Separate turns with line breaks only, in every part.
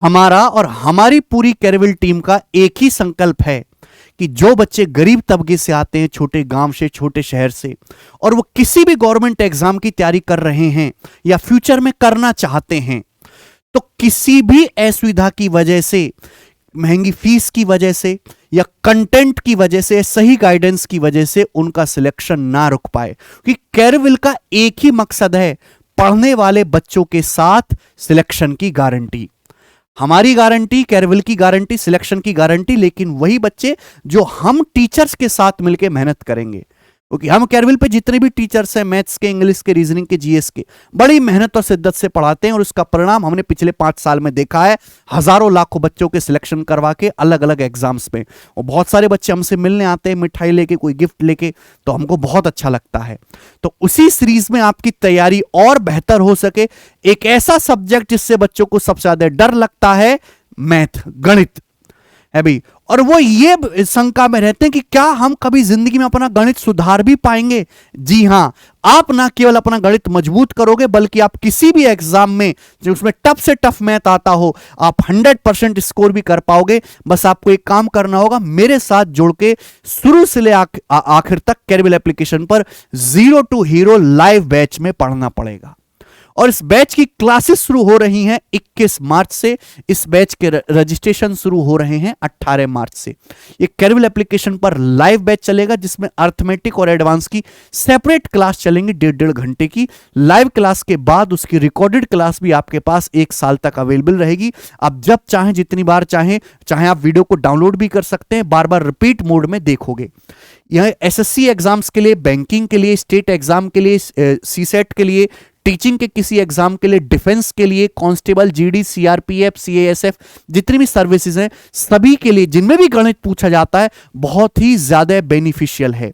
हमारा और हमारी पूरी कैरविल टीम का एक ही संकल्प है कि जो बच्चे गरीब तबके से आते हैं, छोटे गांव से, छोटे शहर से, और वो किसी भी गवर्नमेंट एग्जाम की तैयारी कर रहे हैं या फ्यूचर में करना चाहते हैं, तो किसी भी असुविधा की वजह से, महंगी फीस की वजह से या कंटेंट की वजह से, सही गाइडेंस की वजह से उनका सिलेक्शन ना रुक पाए, क्योंकि कैरविल का एक ही मकसद है, पढ़ने वाले बच्चों के साथ सिलेक्शन की गारंटी। हमारी गारंटी, कैरविल की गारंटी, सिलेक्शन की गारंटी, लेकिन वही बच्चे जो हम टीचर्स के साथ मिलकर मेहनत करेंगे, क्योंकि हम कैरविल पे जितने भी टीचर्स हैं, मैथ्स के, इंग्लिश के, रीजनिंग के, जीएस के, बड़ी मेहनत और शिद्दत से पढ़ाते हैं, और उसका परिणाम हमने पिछले 5 साल में देखा है, हजारों लाखों बच्चों के सिलेक्शन करवा के अलग अलग एग्जाम्स में। और बहुत सारे बच्चे हमसे मिलने आते हैं मिठाई लेके, कोई गिफ्ट लेके, तो हमको बहुत अच्छा लगता है। तो उसी सीरीज में आपकी तैयारी और बेहतर हो सके, एक ऐसा सब्जेक्ट जिससे बच्चों को सबसे ज्यादा डर लगता है, मैथ, गणित है भाई, और वो ये शंका में रहते हैं कि क्या हम कभी जिंदगी में अपना गणित सुधार भी पाएंगे। जी हां, आप ना केवल अपना गणित मजबूत करोगे, बल्कि आप किसी भी एग्जाम में जो उसमें टफ से टफ मैथ आता हो, आप 100% स्कोर भी कर पाओगे। बस आपको एक काम करना होगा, मेरे साथ जुड़ के शुरू से ले आखिर तक कैरविल एप्लीकेशन पर zero to hero live batch में पढ़ना पड़ेगा। और इस बैच की क्लासेस शुरू हो रही हैं 21 मार्च से। इस बैच के रजिस्ट्रेशन शुरू हो रहे हैं 18 मार्च से। ये कैरविल एप्लीकेशन पर लाइव बैच चलेगा, जिसमें अर्थमेटिक और एडवांस की सेपरेट क्लास चलेंगी 1.5 घंटे की। लाइव क्लास के बाद उसकी रिकॉर्डेड क्लास भी आपके पास 1 साल तक अवेलेबल रहेगी। आप जब चाहें, जितनी बार चाहें, चाहे आप वीडियो को डाउनलोड भी कर सकते हैं, बार बार रिपीट मोड में देखोगे। यह एसएससी एग्जाम्स के लिए, बैंकिंग के लिए, स्टेट एग्जाम के लिए, सीसेट के लिए, टीचिंग के किसी एग्जाम के लिए, डिफेंस के लिए, कांस्टेबल, जीडी, सीआरपीएफ, सीएएसएफ, जितनी भी सर्विसेज हैं, सभी के लिए जिनमें भी गणित पूछा जाता है, बहुत ही ज्यादा बेनिफिशियल है।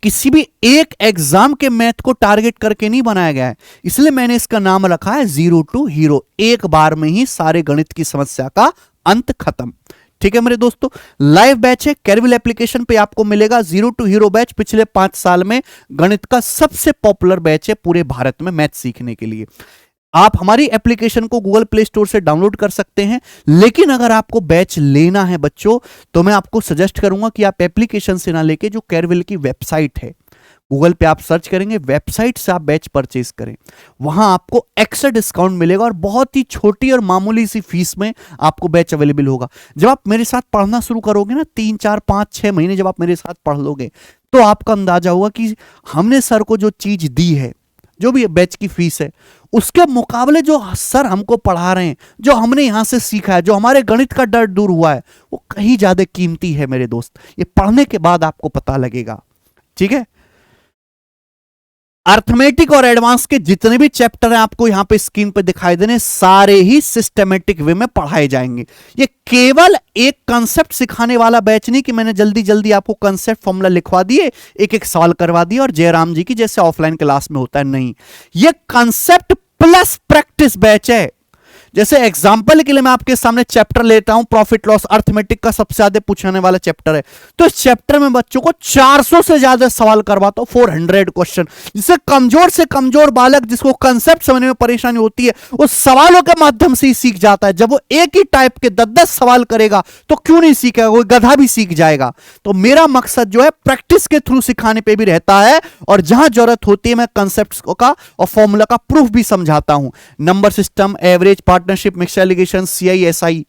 किसी भी एक एग्जाम के मैथ को टारगेट करके नहीं बनाया गया है, इसलिए मैंने इसका नाम रखा है जीरो टू हीरो। एक बार में ही सारे गणित की समस्या का अंत खत्म। ठीक है मेरे दोस्तों, लाइव बैच है कैरविल एप्लीकेशन पे, आपको मिलेगा जीरो टू हीरो बैच। पिछले 5 साल में गणित का सबसे पॉपुलर बैच है पूरे भारत में मैथ सीखने के लिए। आप हमारी एप्लीकेशन को गूगल प्ले स्टोर से डाउनलोड कर सकते हैं, लेकिन अगर आपको बैच लेना है बच्चों, तो मैं आपको सजेस्ट करूंगा कि आप एप्लीकेशन से ना लेके जो कैरविल की वेबसाइट है, गूगल पे आप सर्च करेंगे, वेबसाइट से आप बैच परचेज करें। वहां आपको एक्स्ट्रा डिस्काउंट मिलेगा और बहुत ही छोटी और मामूली सी फीस में आपको बैच अवेलेबल होगा। जब आप मेरे साथ पढ़ना शुरू करोगे ना, 3, 4, 5, 6 महीने जब आप मेरे साथ पढ़ लोगे, तो आपका अंदाजा होगा कि हमने सर को जो चीज दी है, जो भी बैच की फीस है, उसके मुकाबले जो सर हमको पढ़ा रहे हैं, जो हमने यहां से सीखा है, जो हमारे गणित का डर दूर हुआ है, वो कहीं ज्यादा कीमती है मेरे दोस्त। ये पढ़ने के बाद आपको पता लगेगा। ठीक है, अर्थमेटिक और एडवांस के जितने भी चैप्टर हैं आपको यहां पे स्क्रीन पे दिखाई देने, सारे ही सिस्टमेटिक वे में पढ़ाए जाएंगे। ये केवल एक कांसेप्ट सिखाने वाला बैच नहीं कि मैंने जल्दी जल्दी आपको कांसेप्ट फॉर्मूला लिखवा दिए, एक एक सवाल करवा दिए और जयराम जी की जैसे ऑफलाइन क्लास में होता है, नहीं। ये कांसेप्ट प्लस प्रैक्टिस बैच है। जैसे एग्जाम्पल के लिए मैं आपके सामने चैप्टर लेता हूं, प्रॉफिट लॉस, अर्थमेटिक का सबसे ज्यादा पूछने वाला चैप्टर है, तो इस चैप्टर में बच्चों को 400 से ज्यादा सवाल करवाता हूं, 400 क्वेश्चन, जिससे कमजोर से कमजोर बालक जिसको कंसेप्ट समझने में परेशानी होती है, वो सवालों के माध्यम से ही सीख जाता है। जब वो एक ही टाइप के 10-10 सवाल करेगा तो क्यों नहीं सीखेगा, कोई गधा भी सीख जाएगा। तो मेरा मकसद जो है प्रैक्टिस के थ्रू सिखाने पे भी रहता है, और जहां जरूरत होती है मैं कंसेप्ट का और फॉर्मूला का प्रूफ भी समझाता हूं। Number system, average, partnership, mixture alligation, CI, SI,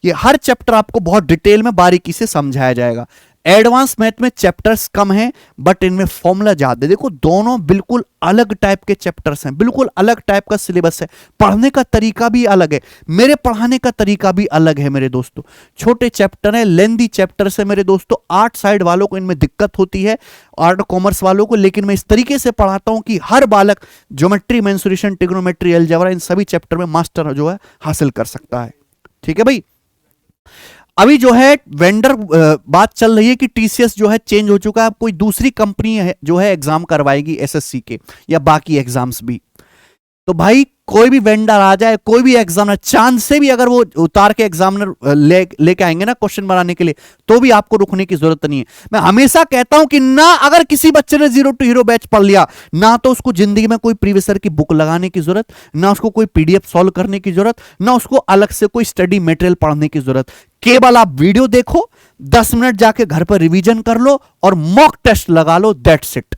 ये हर चैप्टर आपको बहुत डिटेल में बारीकी से समझाया जाएगा। एडवांस मैथ में चैप्टर्स कम हैं, बट इनमें फॉर्मूला ज्यादा। देखो, दोनों बिल्कुल अलग टाइप के चैप्टर्स हैं, बिल्कुल अलग टाइप का सिलेबस है, पढ़ने का तरीका भी अलग है, मेरे पढ़ाने का तरीका भी अलग है मेरे दोस्तों। छोटे चैप्टर हैं, लेंदी चैप्टर्स है मेरे दोस्तों। आर्ट साइड वालों को इनमें दिक्कत होती है, आर्ट कॉमर्स वालों को, लेकिन मैं इस तरीके से पढ़ाता हूं कि हर बालक ज्योमेट्री, मेंसुरेशन, ट्रिग्नोमेट्री, अलजेब्रा, इन सभी चैप्टर में मास्टर जो है हासिल कर सकता है। ठीक है भाई, अभी जो है वेंडर बात चल रही है कि टीसीएस जो है चेंज हो चुका है, अब कोई दूसरी कंपनी है जो है एग्जाम करवाएगी एसएससी के या बाकी एग्जाम्स भी। तो भाई कोई भी वेंडर आ जाए, कोई भी एग्जामिनर चांद से भी अगर वो उतार के एग्जामिनर लेके आएंगे ना क्वेश्चन बनाने के लिए, तो भी आपको रुकने की जरूरत नहीं है। मैं हमेशा कहता हूं कि ना अगर किसी बच्चे ने जीरो टू हीरो बैच पढ़ लिया, ना तो उसको जिंदगी में कोई प्रीवियस ईयर की बुक लगाने की जरूरत, ना उसको कोई पीडीएफ सॉल्व करने की जरूरत, ना उसको अलग से कोई स्टडी मटेरियल पढ़ने की जरूरत। केवल आप वीडियो देखो, 10 मिनट जाके घर पर रिवीजन कर लो और मॉक टेस्ट लगा लो, दैट्स इट।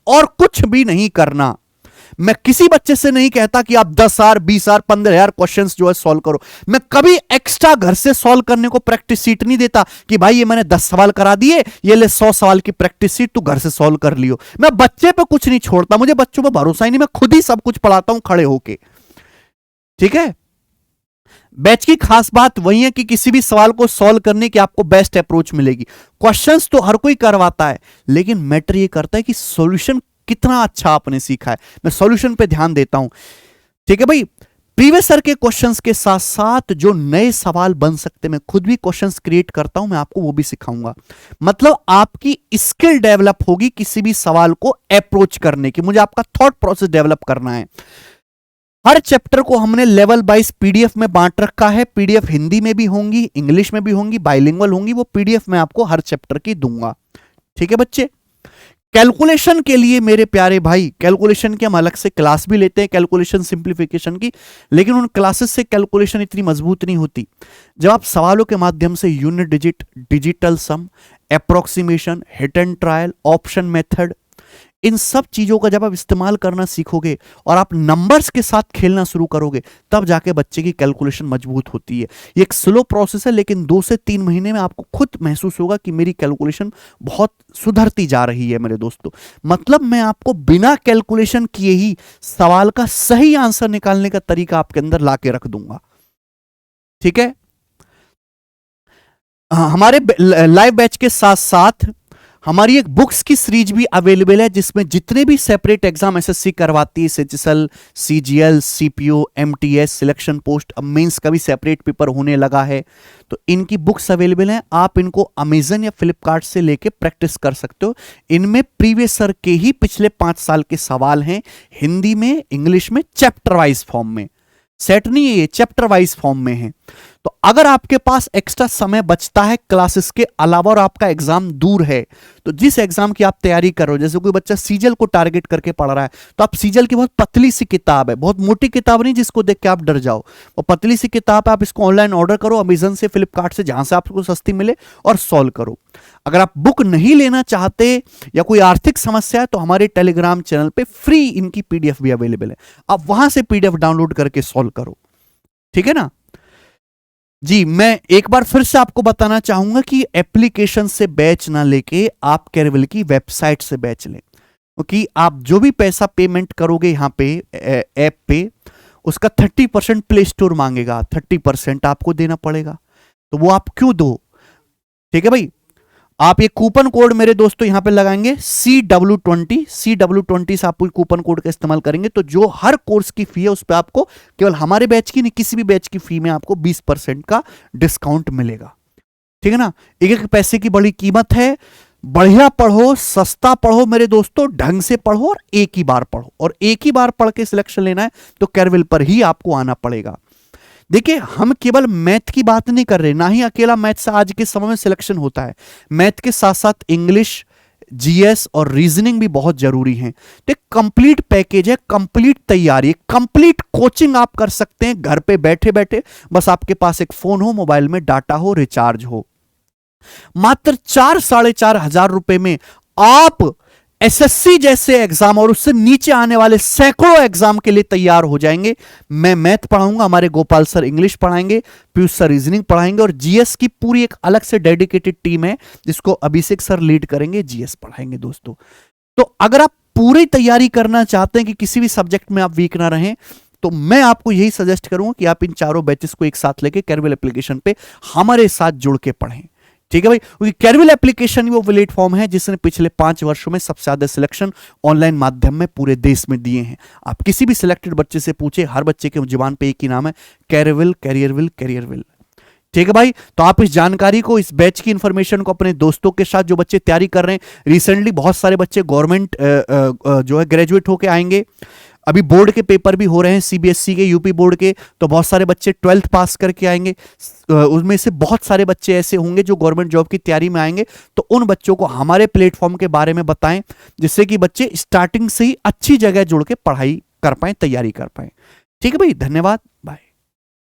और कुछ भी नहीं करना। मैं किसी बच्चे से नहीं कहता कि आप 10,000, 20,000, 15,000 क्वेश्चंस जो है सॉल्व करो। मैं कभी एक्स्ट्रा घर से सॉल्व करने को प्रैक्टिस सीट नहीं देता कि भाई ये मैंने 10 सवाल करा दिए, ये ले 100 सवाल की प्रैक्टिस सीट, तू घर से सॉल्व कर लियो। मैं बच्चे पे कुछ नहीं छोड़ता, मुझे बच्चों पे भरोसा ही नहीं, मैं खुद ही सब कुछ पढ़ाता हूं खड़े होके। ठीक है। बैच की खास बात वही है कि किसी भी सवाल को सॉल्व करने की आपको बेस्ट अप्रोच मिलेगी। क्वेश्चंस तो हर कोई करवाता है, लेकिन मैटर ये करता है कि सॉल्यूशन कितना अच्छा आपने सीखा है। मैं सॉल्यूशन पे ध्यान देता हूं। ठीक है भाई। प्रीवियस ईयर के क्वेश्चंस के साथ साथ जो नए सवाल बन सकते हैं, मैं खुद भी क्वेश्चंस क्रिएट करता हूं, मैं आपको वो भी सिखाऊंगा। मतलब आपकी स्किल डेवलप होगी किसी भी सवाल को अप्रोच करने की। मुझे आपका थॉट प्रोसेस डेवलप करना है। हर चैप्टर को हमने लेवल वाइज पीडीएफ में बांट रखा है। पीडीएफ हिंदी में भी होंगी, इंग्लिश में भी होंगी, बाइलिंगुअल होंगी। वो पीडीएफ मैं आपको हर चैप्टर की दूंगा। ठीक है बच्चे। कैलकुलेशन के लिए मेरे प्यारे भाई, कैलकुलेशन की हम अलग से क्लास भी लेते हैं, कैलकुलेशन सिंप्लीफिकेशन की, लेकिन उन क्लासेस से कैलकुलेशन इतनी मजबूत नहीं होती। जब आप सवालों के माध्यम से unit digit, digital sum, approximation, hit and trial, option method, इन सब चीजों का जब आप इस्तेमाल करना सीखोगे और आप नंबर्स के साथ खेलना शुरू करोगे, तब जाके बच्चे की कैलकुलेशन मजबूत होती है। ये एक स्लो प्रोसेस है, लेकिन 2 से 3 महीने में आपको खुद महसूस होगा कि मेरी कैलकुलेशन बहुत सुधरती जा रही है मेरे दोस्तों। मतलब मैं आपको बिना कैलकुलेशन किए ही सवाल का सही आंसर निकालने का तरीका आपके अंदर ला के रख दूंगा। ठीक है। हमारे लाइव बैच के साथ साथ हमारी एक बुक्स की सीरीज भी अवेलेबल है, जिसमें जितने भी सेपरेट एग्जाम एसएससी करवाती है, CGL, CGL, CPO, MTS, selection post, अब मेंस का भी सेपरेट पेपर होने लगा है, तो इनकी बुक्स अवेलेबल हैं। आप इनको अमेजन या फ्लिपकार्ट से लेके प्रैक्टिस कर सकते हो। इनमें प्रीवियस ईयर के ही पिछले 5 साल के सवाल हैं, हिंदी में, इंग्लिश में, चैप्टर वाइज फॉर्म में। सेट नहीं है, ये चैप्टर वाइज फॉर्म में है। तो अगर आपके पास एक्स्ट्रा समय बचता है क्लासेस के अलावा और आपका एग्जाम दूर है, तो जिस एग्जाम की आप तैयारी कर रहे हो, जैसे कोई बच्चा सीजीएल को टारगेट करके पढ़ रहा है, तो आप सीजीएल की बहुत पतली सी किताब है, बहुत मोटी किताब नहीं जिसको देख के आप डर जाओ, वो पतली सी किताब है, आप इसको ऑनलाइन ऑर्डर करो अमेजन से, फ्लिपकार्ट से, जहां से आपको सस्ती मिले, और सॉल्व करो। अगर आप बुक नहीं लेना चाहते या कोई आर्थिक समस्या है, तो हमारे टेलीग्राम चैनल पे फ्री इनकी पीडीएफ भी अवेलेबल है, आप वहां से पीडीएफ डाउनलोड करके सॉल्व करो। ठीक है ना जी। मैं एक बार फिर से आपको बताना चाहूंगा कि एप्लीकेशन से बैच ना लेके आप कैरविल की वेबसाइट से बैच लें, क्योंकि आप जो भी पैसा पेमेंट करोगे यहाँ पे ऐप पे, उसका 30% प्ले स्टोर मांगेगा, 30% आपको देना पड़ेगा। तो वो आप क्यों दो? ठीक है भाई। आप ये कूपन कोड मेरे दोस्तों यहां पे लगाएंगे CW20, CW20 से आप कूपन कोड का इस्तेमाल करेंगे, तो जो हर कोर्स की फी है उस पर आपको केवल हमारे बैच की नहीं, किसी भी बैच की फी में आपको 20% का डिस्काउंट मिलेगा। ठीक है ना। एक एक पैसे की बड़ी कीमत है। बढ़िया पढ़ो, सस्ता पढ़ो मेरे दोस्तों, ढंग से पढ़ो और एक ही बार पढ़ो, और एक ही बार पढ़ के सिलेक्शन लेना है तो कैरविल पर ही आपको आना पड़ेगा। देखिए, हम केवल मैथ की बात नहीं कर रहे, ना ही अकेला मैथ से आज के समय में सिलेक्शन होता है। मैथ के साथ साथ इंग्लिश, जीएस और रीजनिंग भी बहुत जरूरी है। तो एक कंप्लीट पैकेज है, कंप्लीट तैयारी, कंप्लीट कोचिंग आप कर सकते हैं घर पे बैठे बैठे। बस आपके पास एक फोन हो, मोबाइल में डाटा हो, रिचार्ज हो। मात्र 4-4.5 हजार रुपए में आप एसएससी जैसे एग्जाम और उससे नीचे आने वाले सैकड़ों एग्जाम के लिए तैयार हो जाएंगे। मैं मैथ पढ़ाऊंगा, हमारे गोपाल सर इंग्लिश पढ़ाएंगे, पीयूष सर रीजनिंग पढ़ाएंगे, और जीएस की पूरी एक अलग से डेडिकेटेड टीम है जिसको अभिषेक सर लीड करेंगे, जीएस पढ़ाएंगे दोस्तों। तो अगर आप पूरी तैयारी करना चाहते हैं कि किसी भी सब्जेक्ट में आप वीक ना रहें, तो मैं आपको यही सजेस्ट करूंगा कि आप इन चारों बैचेस को एक साथ लेके कैरविल एप्लीकेशन पे हमारे साथ जुड़ के पढ़ें। ठीक है भाई, क्योंकि कैरविल एप्लीकेशन वो प्लेटफॉर्म है जिसने पिछले 5 वर्षों में सबसे ज्यादा सिलेक्शन ऑनलाइन माध्यम में पूरे देश में दिए हैं। आप किसी भी सिलेक्टेड बच्चे से पूछे, हर बच्चे के जुबान पे एक ही नाम है, कैरविल, कैरियरविल, कैरियरविल। ठीक है भाई। तो आप इस जानकारी को, इस बैच की इंफॉर्मेशन को अपने दोस्तों के साथ, जो बच्चे तैयारी कर रहे हैं, रिसेंटली बहुत सारे बच्चे गवर्नमेंट जो है ग्रेजुएट होके आएंगे, अभी बोर्ड के पेपर भी हो रहे हैं, सीबीएसई के, यूपी बोर्ड के, तो बहुत सारे बच्चे 12th पास करके आएंगे, उसमें से बहुत सारे बच्चे ऐसे होंगे जो गवर्नमेंट जॉब की तैयारी में आएंगे। तो उन बच्चों को हमारे प्लेटफॉर्म के बारे में बताएं, जिससे कि बच्चे स्टार्टिंग से ही अच्छी जगह जुड़ के पढ़ाई कर पाएं, तैयारी कर पाएं। ठीक है भाई, धन्यवाद, बाय।